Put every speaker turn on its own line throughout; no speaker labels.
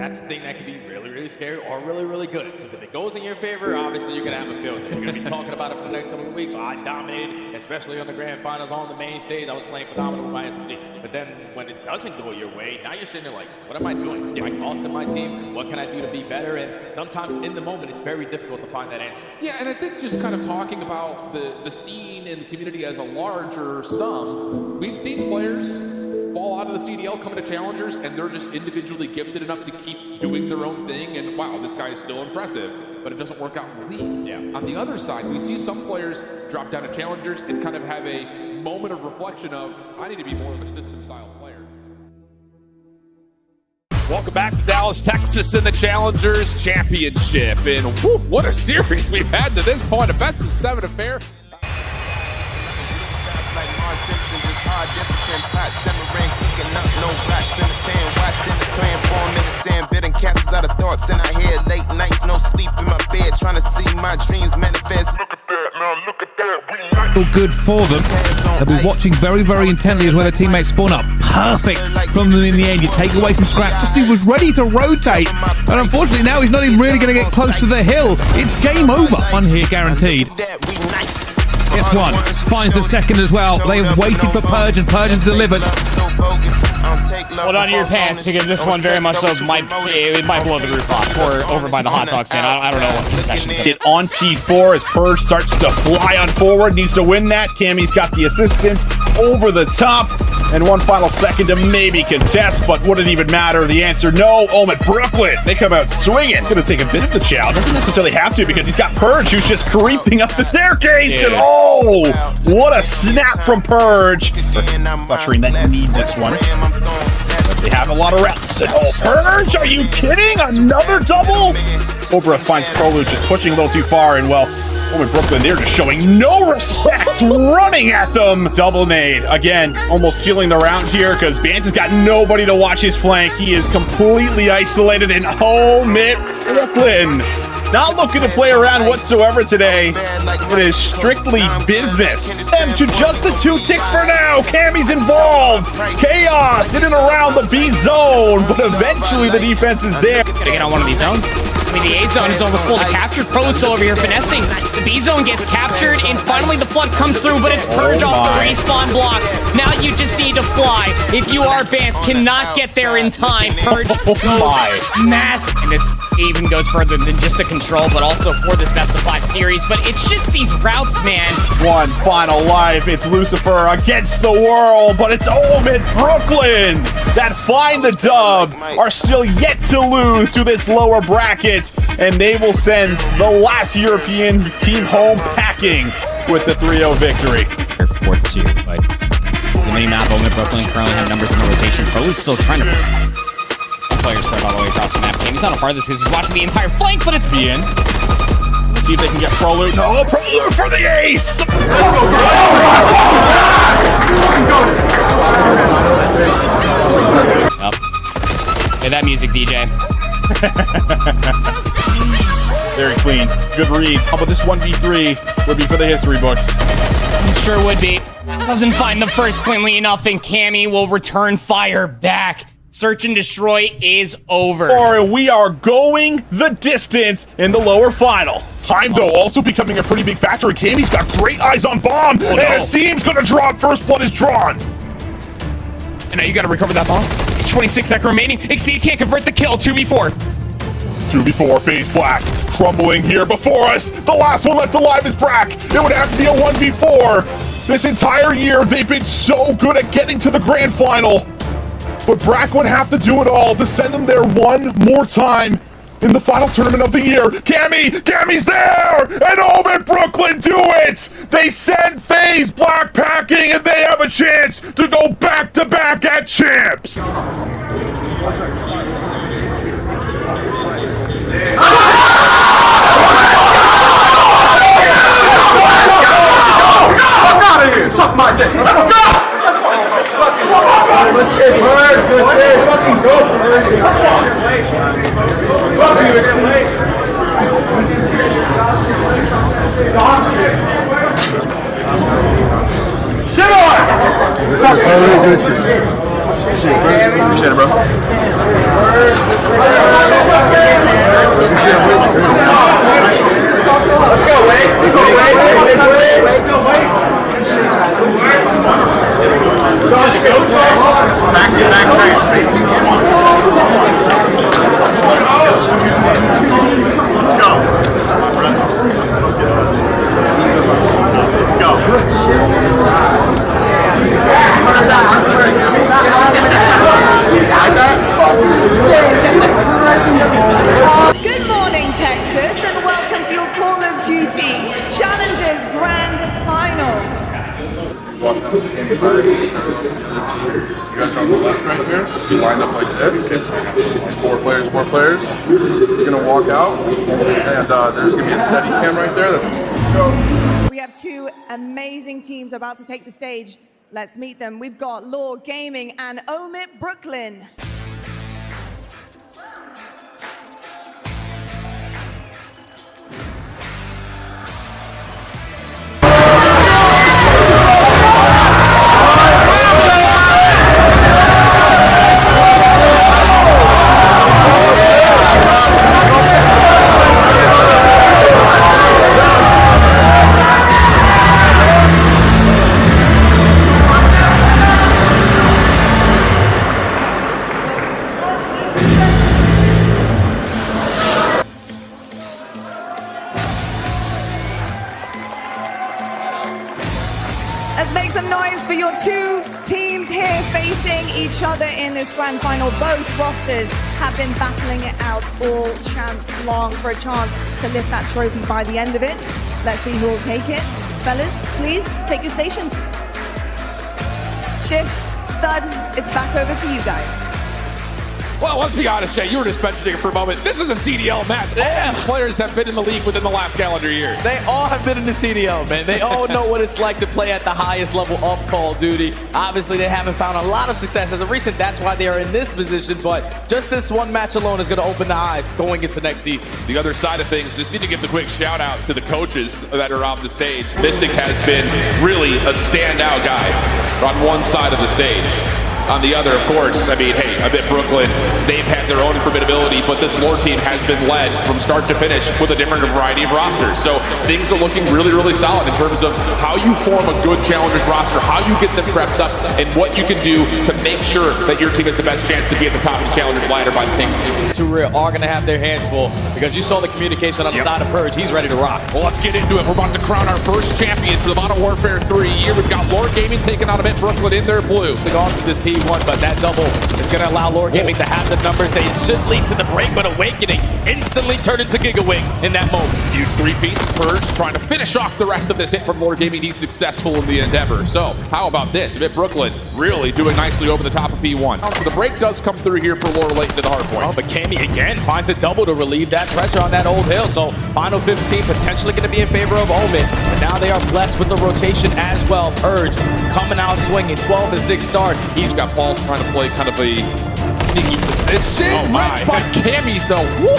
That's the thing that can be really, really scary or really, really good. Because if it goes in your favor, obviously you're going to have a field day. You're going to be talking about it for the next couple of weeks. So I dominated, especially on the grand finals on the main stage. I was playing phenomenal with my SMG. But then when it doesn't go your way, now you're sitting there like, what am I doing? Am I costing my team? What can I do to be better? And sometimes in the moment, it's very difficult to find that answer.
Yeah, and I think just kind of talking about the scene and the community as a larger sum, we've seen players fall out of the CDL, come into Challengers, and they're just individually gifted enough to keep doing their own thing, and wow, this guy is still impressive, but it doesn't work out in the league.
Yeah.
On the other side, we see some players drop down to Challengers and kind of have a moment of reflection of, I need to be more of a system-style player. Welcome back to Dallas, Texas in the Challengers Championship, and whew, what a series we've had to this point, a best of 7 affair.
Discipline pot simmering, cooking up, no rocks in the pan, watching the clan form in the sand, bidding castles out of thoughts in our head, late nights, no sleep in my bed, trying to see my dreams manifest. Look at that, man, look at that, we
good for them. They'll be watching very, very intently as where their teammates spawn up. Perfect from them in the end. You take away some scrap. Just he was ready to rotate, and unfortunately now he's not even really going to get close to the hill. It's game over. One here guaranteed. It's one. Finds the second as well. They've waited for Purge, and Purge has delivered.
Hold on to your pants, because this one very much so might blow the roof off, or over by the hot dog stand. I don't know what the session's
Get on P4 as Purge starts to fly on forward. Needs to win that. Cammy's got the assistance over the top. And one final second to maybe contest, but would it even matter? The answer, no. OMiT Brooklyn, they come out swinging. Gonna take a bit of the chow. Doesn't necessarily have to, because he's got Purge, who's just creeping up the staircase. And oh, what a snap from Purge. Butchering that need this one. But they have a lot of reps. And oh, Purge, are you kidding? Another double? Cobra finds Prolude just pushing a little too far, and well, OMiT Brooklyn, they're just showing no respect, running at them. Double nade. Again, almost sealing the round here, because Bance has got nobody to watch his flank. He is completely isolated in OMiT Brooklyn. Not looking to play around whatsoever today. It is strictly business. And to just the 2 ticks for now. Cammy's involved. Chaos in and around the B zone, but eventually the defense is there.
Gotta get on one of these zones. I mean, the A zone is almost fully captured. Prolude still over here finessing. The B zone gets captured, and finally the flood comes through, but it's Purge off the respawn block. Now you just need to fly. If you are Bance, cannot get there in time. Purge goes mass. And this even goes further than just the control, but also for this best of 5 series. But it's just these routes, man.
One final life. It's Lucifer against the world, but it's OMiT Brooklyn that find the dub, are still yet to lose to this lower bracket, and they will send the last European team home packing with the 3-0 victory.
Their 4th seed, but the mini map, OMiT Brooklyn currently have numbers in the rotation. Prolude's still trying to players spread all the way across the map. He's not a part of this because he's watching the entire flank, but it's
Be in. Let's see if they can get Prolude. No, Prolude for the ace!
Yep. Hey, that music, DJ.
Very clean. Good reads. How about this 1v3 would be for the history books?
It sure would be. Doesn't find the first cleanly enough, and Cammy will return fire back. Search and destroy is over.
Or we are going the distance in the lower final. Time, though, also becoming a pretty big factor. And Cammy's got great eyes on bomb, and his team's gonna drop. First blood is drawn.
And now you gotta recover that bomb. 26 seconds remaining. Exceed can't convert the kill. 2v4.
2v4, phase black, crumbling here before us. The last one left alive is Brack. It would have to be a 1v4. This entire year, they've been so good at getting to the grand final. But Brack would have to do it all to send them there one more time in the final tournament of the year. Cammy's there! And OMiT Brooklyn do it! They send FaZe Black packing, and they have a chance to go back-to-back at champs!
Suck my dick! Go! Good shit, Bird! Good shit! Fucking go, Bird! Fuck you! Shit on! Good shit, bro.
walking on the same side. You guys are on the left right here. You line up like this. It's 4 players, 4 players. You're gonna walk out, and there's gonna be a steady cam right there.
We have 2 amazing teams about to take the stage. Let's meet them. We've got Lord Gaming and OMiT Brooklyn. Let's make some noise for your 2 teams here facing each other in this grand final. Both rosters have been battling it out all champs long for a chance to lift that trophy by the end of it. Let's see who will take it. Fellas, please take your stations. Shift, Stud, it's back over to you guys.
Well, let's be honest, Jay, you were just mentioning it for a moment. This is a CDL match. All these players have been in the league within the last calendar year.
They all have been in the CDL, man. They all know what it's like to play at the highest level of Call of Duty. Obviously, they haven't found a lot of success as of recent. That's why they are in this position, but just this one match alone is going to open the eyes going into next season.
The other side of things, just need to give the quick shout out to the coaches that are on the stage. Mystic has been really a standout guy on one side of the stage. On the other, of course, I mean, hey, OMiT Brooklyn, they've had their own formidability, but this Lord team has been led from start to finish with a different variety of rosters. So things are looking really, really solid in terms of how you form a good Challengers roster, how you get them prepped up, and what you can do to make sure that your team has the best chance to be at the top of the Challengers ladder by the things.
Two Real are going to have their hands full because you saw the communication on the side of Purge. He's ready to rock.
Well, let's get into it. We're about to crown our first champion for the Modern Warfare 3 year. We've got Lord Gaming taking on OMiT Brooklyn in their blue.
They've gone to this P1, but that double is going to allow Lord Gaming to have the numbers. They should lead to the break, but Awakening instantly turned into Gigawing in that moment.
Huge 3-piece. Purge trying to finish off the rest of this hit from Lord Gaming. He's successful in the endeavor. So how about this? OMiT Brooklyn really doing nicely over the top of P1. So the break does come through here for Lord late into the hard point.
Oh, but Cammy again finds a double to relieve that pressure on that old hill. So final 15 potentially going to be in favor of OMiT. But now they are blessed with the rotation as well. Purge coming out swinging. 12-6 start.
He's got Paul trying to play kind of a sneaky position.
Oh my.
Right by Cammy though. Woo,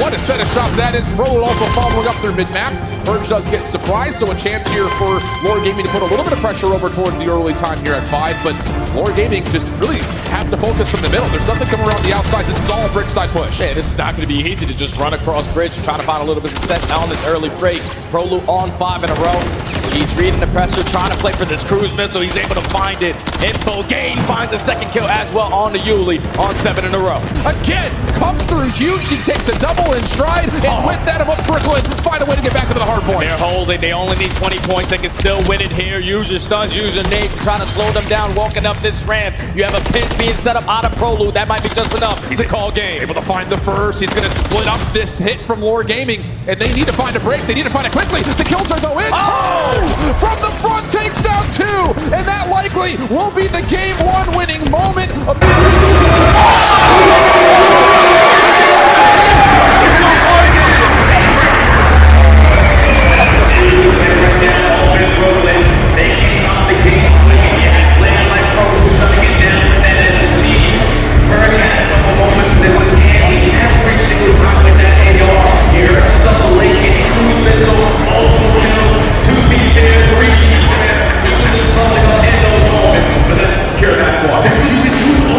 what a set of shots that is. Prolud also following up their mid-map. Purge does get surprised, so a chance here for Lord Gaming to put a little bit of pressure over towards the early time here at 5, but Lord Gaming just really have to focus from the middle. There's nothing coming around the outside. This is all a bridge side push.
Man, this is not going to be easy to just run across bridge and try to find a little bit of success on this early break. Prolud on 5 in a row. He's reading the pressure, trying to play for this cruise missile. He's able to find it. Info gain finds a second kill as well on the Yuli on 7 in a row.
Again, comes through huge. He takes a double in stride, and with that, OMiT Brooklyn find a way to get back into the hard point.
They're holding. They only need 20 points. They can still win it here. Use your stuns, use your nades to try to slow them down. Walking up this ramp, you have a pinch being set up out of Prolud. That might be just enough to call game.
Able to find the first. He's going to split up this hit from Lord Gaming, and they need to find a break. They need to find it quickly. The kills are though in.
Oh!
From the front takes down 2, and that likely will be the game 1 winning moment.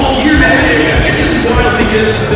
All year, man. This is wildly good.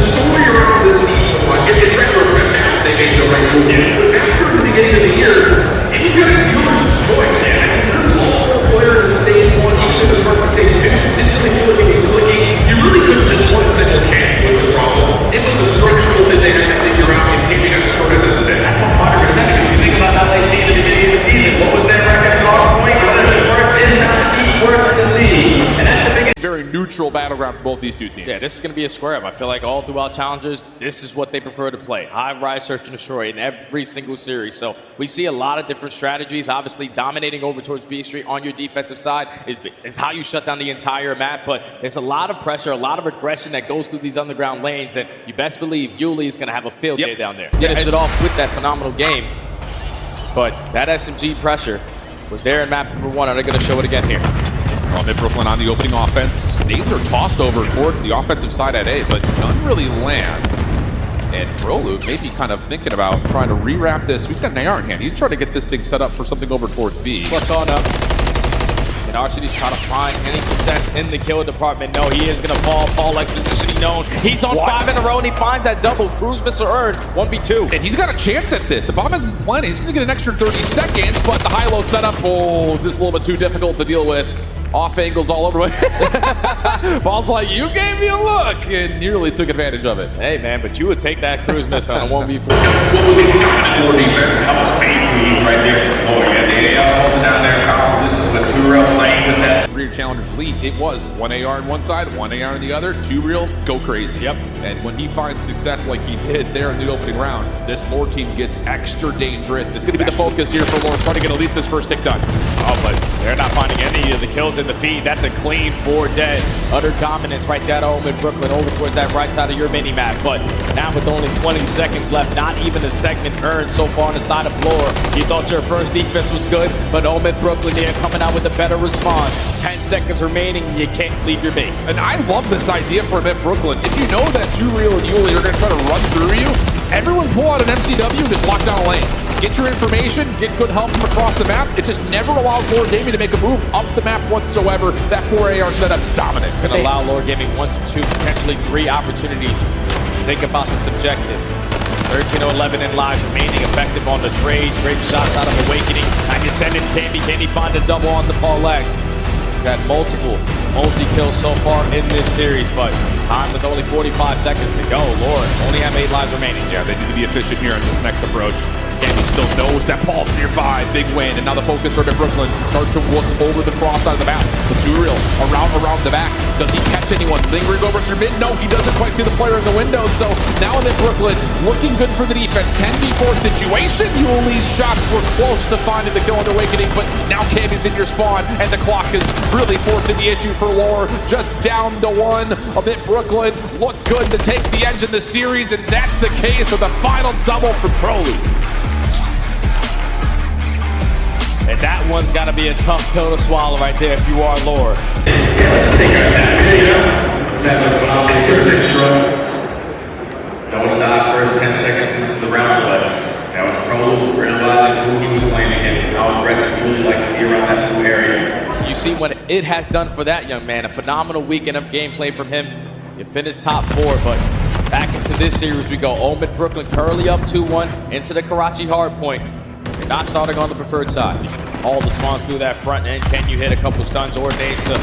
neutral battleground for both these two teams.
Yeah, this is going to be a square up. I feel like all throughout Challengers, this is what they prefer to play. High rise, search, and destroy in every single series. So we see a lot of different strategies. Obviously, dominating over towards B Street on your defensive side is how you shut down the entire map. But there's a lot of pressure, a lot of aggression that goes through these underground lanes. And you best believe Yuli is going to have a field day down there. Finish it off with that phenomenal game. But that SMG pressure was there in map number 1. Are they going to show it again here?
OMiT Brooklyn on the opening offense. Nades are tossed over towards the offensive side at A, but none really land. And Prolu maybe kind of thinking about trying to rewrap this. He's got an AR in hand. He's trying to get this thing set up for something over towards B.
Clutch on up. And RCD's trying to find any success in the kill department. No, he is going to fall. Paul like positioning known. He's on 5 in a row, and he finds that double. Cruise missile earned. 1v2.
And he's got a chance at this. The bomb hasn't been planted. He's going to get an extra 30 seconds, but the high-low setup, just a little bit too difficult to deal with. Off angles all over. Ball's like, you gave me a look, and nearly took advantage of it.
Hey, man, but you would take that cruise missile on a 1v4.
What was the dominant defense? Almost 8 teams right there for the boy. You had the AL holding down there. This is what 2 real playing with that.
3 Challengers lead. It was 1 AR on one side, 1 AR on the other, 2 real, go crazy.
Yep.
And when he finds success like he did there in the opening round, this Lore team gets extra dangerous. It's going to be the focus here for Lore, trying to get at least this first tick done.
Oh, but they're not finding any of the kills in the feed. That's a clean 4 dead. Utter dominance right there at OMiT Brooklyn over towards that right side of your mini-map. But now with only 20 seconds left, not even a segment earned so far on the side of Lore. You thought your first defense was good, but OMiT Brooklyn, they're coming out with a better response. 10 seconds remaining, you can't leave your base.
And I love this idea for OMiT Brooklyn. If you know that 2 Real and Yuli are going to try to run through you, everyone pull out an MCW and just lock down a lane. Get your information, get good help from across the map. It just never allows Lore Gaming to make a move up the map whatsoever. That 4 AR setup dominates.
It's going to allow Lore Gaming 1 to 2, potentially 3 opportunities. Think about this objective. 13-11 in lives remaining, effective on the trade. Great shots out of Awakening. I can send it, can he find a double onto Paul Lex? He's had multiple multi-kills so far in this series, but time with only 45 seconds to go. Lore only have 8 lives remaining.
Yeah, they need to be efficient here in this next approach. And he still knows that Paul's nearby. Big win. And now the focus from Brooklyn starts to look over the cross side of the map. The 2 Real around the back. Does he catch anyone? Lingering over through mid? No, he doesn't quite see the player in the window. So now OMiT Brooklyn looking good for the defense. 10v4 situation. Yuli's shots were close to finding the kill on Awakening, but now Cammy's in your spawn, and the clock is really forcing the issue for Lore. Just down to 1. OMiT Brooklyn look good to take the edge in the series, and that's the case with the final double for Prolu.
And that one's got to be a tough pill to swallow right there if you are Lore.
That was phenomenal. That was not first 10 seconds into the round, but that was Prolu realizing who he was playing against and how aggressive he really likes to be around that 2 area.
You see what it has done for that young man. A phenomenal weekend of gameplay from him. You finished top 4, but back into this series we go. OMiT Brooklyn currently up 2-1 into the Karachi hardpoint. You're not starting on the preferred side. All the spawns through that front end. Can you hit a couple stuns or nades to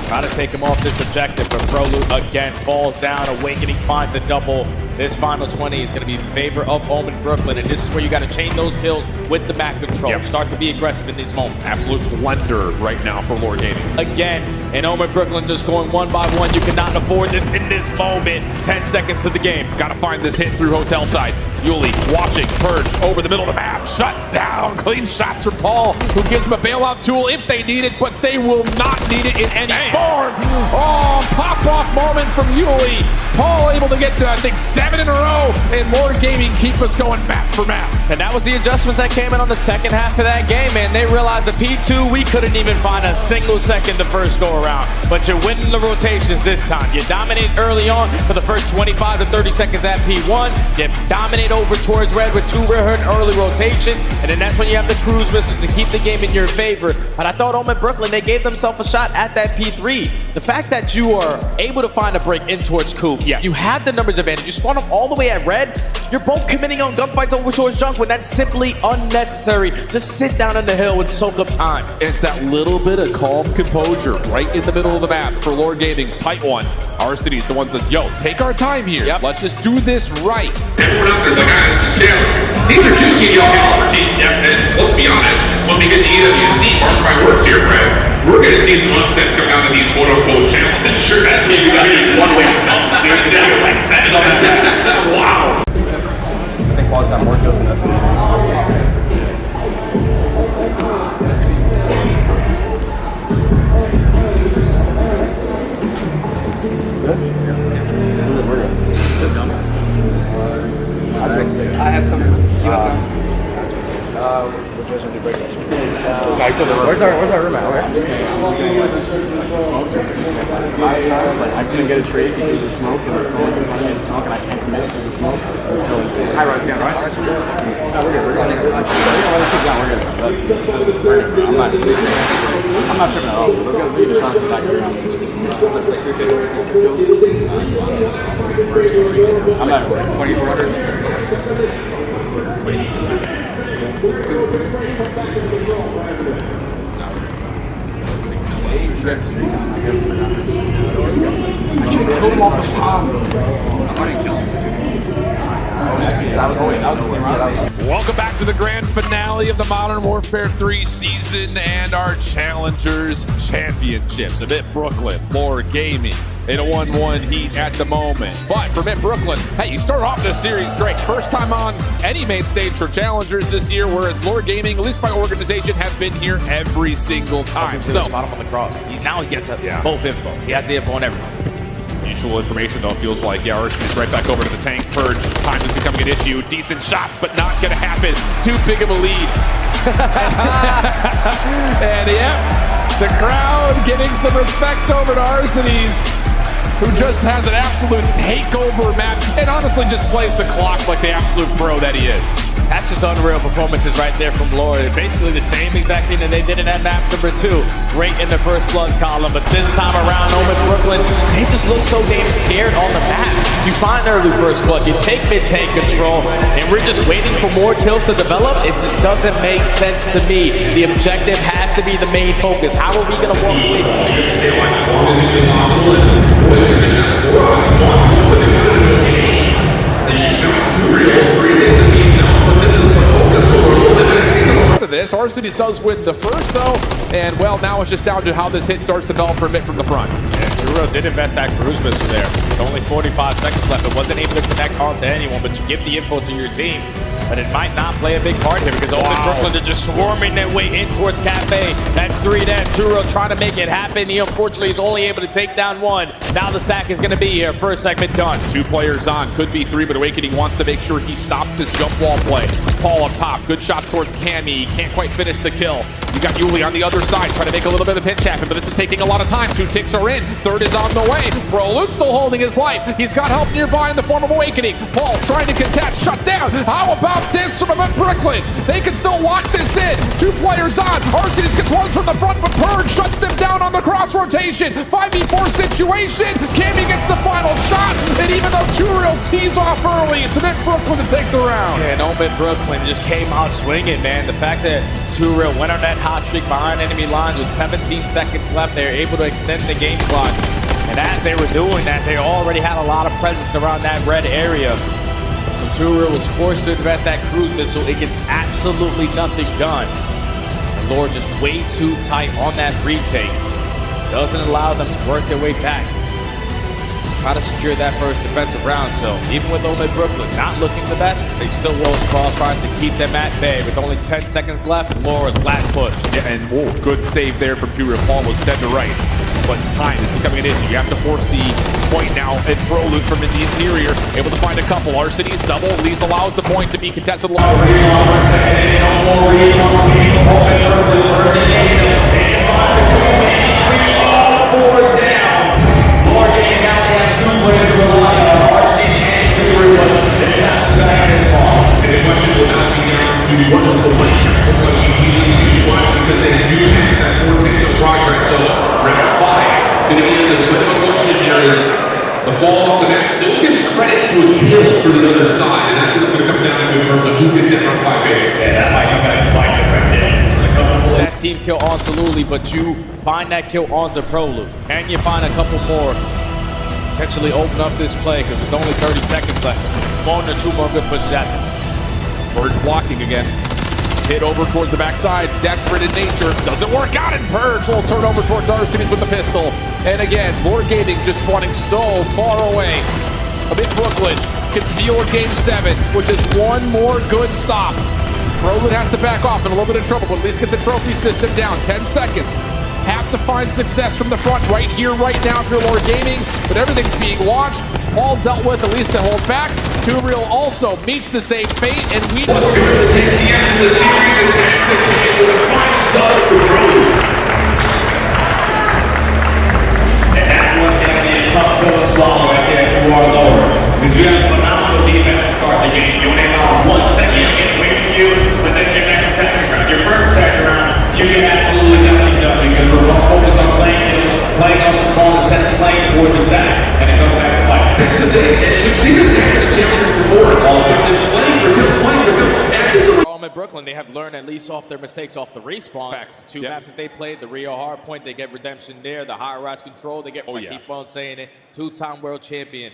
try to take him off this objective? But Prolu again falls down. Awakening finds a double. This final 20 is going to be in favor of OMiT Brooklyn, and this is where you got to chain those kills with the map control.
Yep.
Start to be aggressive in these moments.
Absolute blender right now for Lore Gaming.
Again, and OMiT Brooklyn just going 1 by 1. You cannot afford this in this moment. 10 seconds to the game.
Got to find this hit through hotel side. Yuli watching, Purge over the middle of the map. Shut down. Clean shots from Paul, who gives him a bailout tool if they need it, but they will not need it in any form. Oh, pop-off moment from Yuli. Paul able to get to, I think, 7 in a row, and Lore Gaming keep us going map for map.
And that was the adjustments that came in on the second half of that game, man. They realized the P2, we couldn't even find a single second the first go around. But you're winning the rotations this time. You dominate early on for the first 25 to 30 seconds at P1. You dominate over towards red with 2 rare early rotations, and then that's when you have the cruise missiles to keep the game in your favor. But I thought OMiT Brooklyn, they gave themselves a shot at that P3. The fact that you are able to find a break in towards Coop,
yes,
you have the numbers advantage. You spawn them all the way at red. You're both committing on gunfights over towards junk when that's simply unnecessary. Just sit down on the hill and soak up time.
It's that little bit of calm composure right in the middle of the map for Lore Gaming. Tight one. Our city's the one that says, yo, take our time here.
Yep.
Let's just do this right.
Everyone up there's like, these are 2 CDL Challengers teams. And let's be honest, when we get to EWC, our priorities here, friends, We're going to see some upsets come out of these quote-unquote challenges. Sure, that team got these one-way stumps, dude. They're like 7 on that. Wow.
I think Paul's got more kills than us. I have some. Where's our room at? I'm just kidding. I couldn't get a trade because of smoke, and someone's in front of me and smoke, and I can't commit because of smoke. It's high rise again, right? No, we're good. We're good. I'm not tripping at all. Those guys need to shot some back around and just some skills. I'm not 24 orders.
Welcome back to the grand finale of the Modern Warfare 3 season and our Challengers Championships. OMiT Brooklyn, Lore Gaming in a 1-1 heat at the moment. But for OMiT Brooklyn, hey, you start off this series great. First time on any main stage for Challengers this year, whereas Lore Gaming, at least by organization, have been here every single time. So
spot him on the cross. Now he gets both info. He has the info on everything.
Mutual information, though, feels like, yeah, Arson is right back over to the tank. Purge, time is becoming an issue. Decent shots, but not going to happen. Too big of a lead. And, yeah, the crowd giving some respect over to Arsenes, who just has an absolute takeover map and honestly just plays the clock like the absolute pro that he is.
That's just unreal performances right there from Lore. Basically the same exact thing that they did in that map number 2. Great in the first blood column, but this time around, OMiT Brooklyn, they just look so damn scared on the map. You find early first blood, you take mid-tank control, and we're just waiting for more kills to develop. It just doesn't make sense to me. The objective has to be the main focus. How are we going to walk away from it?
This Arsenes does win the first though, and well, now it's just down to how this hit starts to develop for OMiT from the front.
Yeah, Juro did invest that cruise missile there. With only 45 seconds left, it wasn't able to connect onto anyone, but you give the info to your team. But it might not play a big part here because OMiT Brooklyn are just swarming their way in towards Cafe. That's 3 dead. Juro trying to make it happen. He unfortunately is only able to take down 1. Now the stack is going to be here. First segment done.
2 players on. Could be 3, but Awakening wants to make sure he stops this jump wall play. Paul up top. Good shots towards Cammy. Can't quite finish the kill. You got Yuli on the other side trying to make a little bit of a pinch happen, but this is taking a lot of time. 2 ticks are in. 3rd is on the way. Brolute still holding his life. He's got help nearby in the form of Awakening. Paul trying to contest. Shut down. How about this from OMiT Brooklyn? They can still lock this in. 2 players on. Arsenes gets one from the front, but Purge shuts them down on the cross rotation. 5v4 situation. Cammy gets the final shot, and even though Turiel tees off early, it's OMiT Brooklyn to take the round.
Yeah, and OMiT Brooklyn just came out swinging, man. The fact that Turiel went on that hot streak behind enemy lines with 17 seconds left, they were able to extend the game clock. And as they were doing that, they already had a lot of presence around that red area. So Turiel was forced to invest that cruise missile. It gets absolutely nothing done. And Lore just way too tight on that retake. Doesn't allow them to work their way back. Try to secure that first defensive round. So even with OMiT Brooklyn not looking the best, they still will crossfire to keep them at bay. With only 10 seconds left, Lore's last push.
Yeah, and whoa, good save there from Turiel. Paul was dead to rights, but time is becoming an issue. You have to force the point now, and Brolute from in the interior, able to find a couple. Arsenes double, at least allows the point to be contested.
The ball off the net still gives credit to a kill for the other side, and that's what's going to come down to in terms of who gets that run 5 8. Yeah, that might be kind of like it right there.
That team kill onto Luli, but you find that kill onto Prolute. And you find a couple more. Potentially open up this play because with only 30 seconds left. 1 or 2 more good pushes at this.
Purge blocking again. Hit over towards the backside, desperate in nature. Doesn't work out, and Purge will turn over towards Arsenes with the pistol. And again, Lord Gaming just spawning so far away. OMiT Brooklyn can feel a Game 7, which is one more good stop. Brolin has to back off in a little bit of trouble, but at least gets a trophy system down. 10 seconds. Have to find success from the front right here, right now if you're Lord Gaming, but everything's being watched. All dealt with, at least to hold back. 2Real also meets the same fate, and we...
Because you have phenomenal defense to start the game. You only allow 1 second to get away from you, but then your next attack round. Your first attack round, you get absolutely nothing done because we're all focused on playing on the small and set playing for the sack, and it goes back to life. That's the thing, and we've seen this happen in the Challengers before. All the time, just playing for kills, playing for kills. And I think the
OMiT Brooklyn, they have learned at least off their mistakes off the respawns.
Facts.
Two maps that they played, the Rio hard point, they get redemption there. The high rise control, they get, I keep on saying it, 2-time world champion.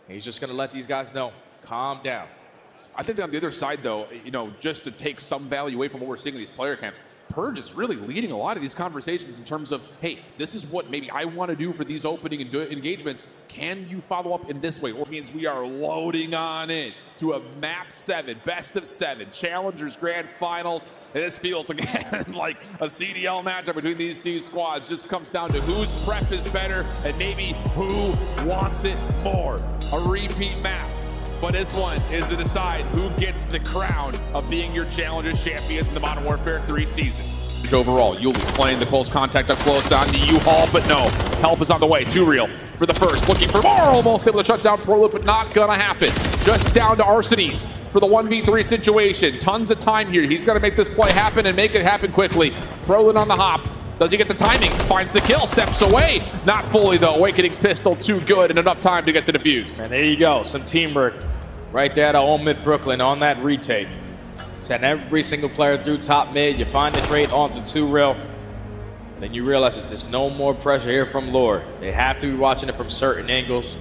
He's just going to let these guys know, calm down.
I think on the other side, though, you know, just to take some value away from what we're seeing in these player camps, Purge is really leading a lot of these conversations in terms of, hey, this is what maybe I want to do for these opening engagements. Can you follow up in this way? Or it means we are loading on in to a map 7, best of 7, Challengers Grand Finals. And this feels, again, like a CDL matchup between these two squads. Just comes down to whose prep is better and maybe who wants it more. A repeat map. But this one is to decide who gets the crown of being your Challengers champions in the Modern Warfare 3 season. Overall, Yuli playing the close contact up close on the U-Haul, but no. Help is on the way. 2Real for the first. Looking for more. Almost able to shut down ProLoop, but not gonna happen. Just down to Arsenes for the 1v3 situation. Tons of time here. He's gonna make this play happen and make it happen quickly. ProLoop on the hop. Does he get the timing? Finds the kill, steps away. Not fully though. Awakening's pistol too good and enough time to get the defuse.
And there you go, some teamwork right there to OMiT Brooklyn on that retake. Send every single player through top mid. You find the trade onto 2Real. Then you realize that there's no more pressure here from Lord. They have to be watching it from certain angles.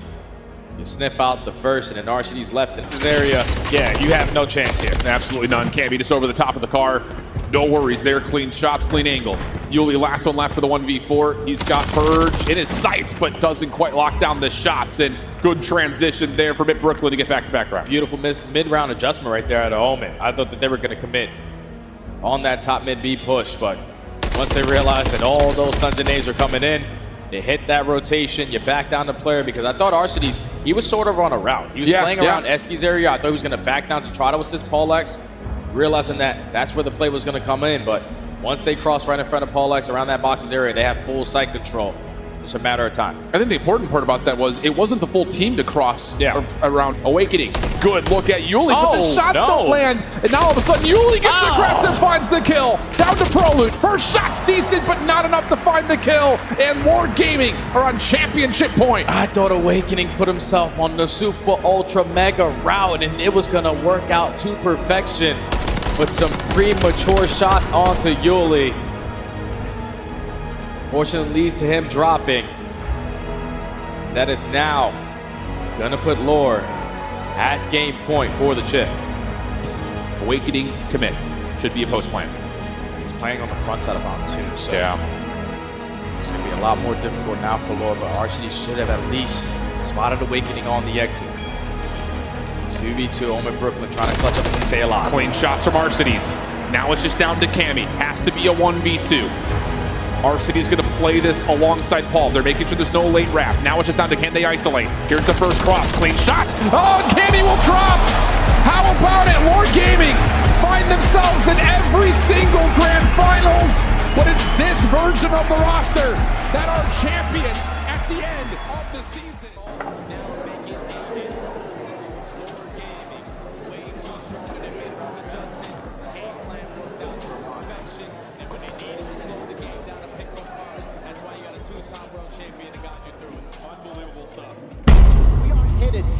You sniff out the first, and then Arsenes left in this area. Yeah, you have no chance here.
Absolutely none. Cammy just over the top of the car. No worries there. Clean shots, clean angle. Yuli, last one left for the 1v4. He's got Purge in his sights, but doesn't quite lock down the shots. And good transition there for OMiT Brooklyn to get back-to-back round.
Beautiful mid-round adjustment right there at OMiT. I thought that they were going to commit on that top mid-B push, but once they realized that all those tons of nades are coming in, they hit that rotation, you back down the player, because I thought Arsenes, he was sort of on a route. He was playing around Eski's area. I thought he was going to back down to try to assist Paul X, realizing that that's where the play was going to come in. But once they cross right in front of Paul X around that box's area, they have full sight control. It's a matter of time.
I think the important part about that was it wasn't the full team to cross around Awakening. Good look at Yuli, but the shots don't land. And now all of a sudden, Yuli gets aggressive, finds the kill. Down to ProLoot. First shot's decent, but not enough to find the kill. And Lord Gaming are on championship point.
I thought Awakening put himself on the super ultra mega route, and it was going to work out to perfection. But some premature shots onto Yuli. Fortunately leads to him dropping. That is now gonna put Lord at game point for the chip.
Awakening commits. Should be a post plan.
He's playing on the front side of bound too, so it's gonna be a lot more difficult now for Lord, but Arsenes should have at least spotted Awakening on the exit. 2v2, OMiT Brooklyn trying to clutch up and stay alive.
Clean shots from Arsenes. Now it's just down to Cammy. Has to be a 1v2. Arsenes going to play this alongside Paul. They're making sure there's no late wrap. Now it's just down to can they isolate. Here's the first cross. Clean shots. Oh, and Cammy will drop. How about it? Lord Gaming find themselves in every single grand finals. But it's this version of the roster that are champions at the end of the season.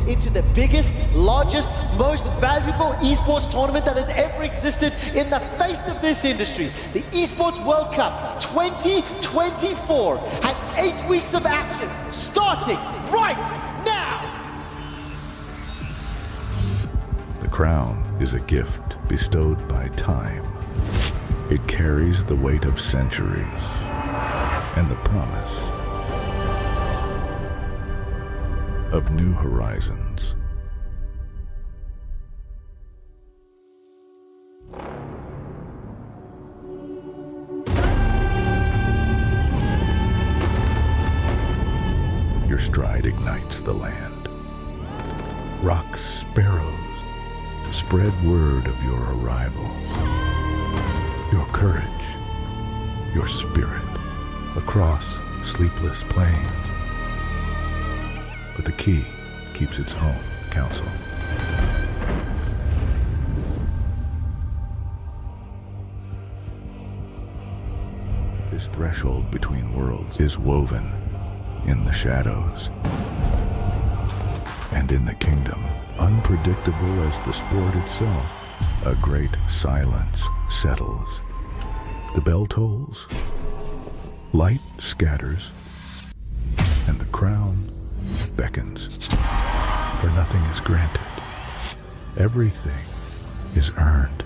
Into the biggest, largest, most valuable esports tournament that has ever existed in the face of this industry. The Esports World Cup 2024 has 8 weeks of action starting right now.
The crown is a gift bestowed by time. It carries the weight of centuries and the promise of new horizons. Your stride ignites the land. Rock sparrows spread word of your arrival. Your courage, your spirit, across sleepless plains. But the key keeps its own counsel. This threshold between worlds is woven in the shadows. And in the kingdom, unpredictable as the sport itself, a great silence settles. The bell tolls, light scatters, and the crown beckons. For nothing is granted. Everything is earned.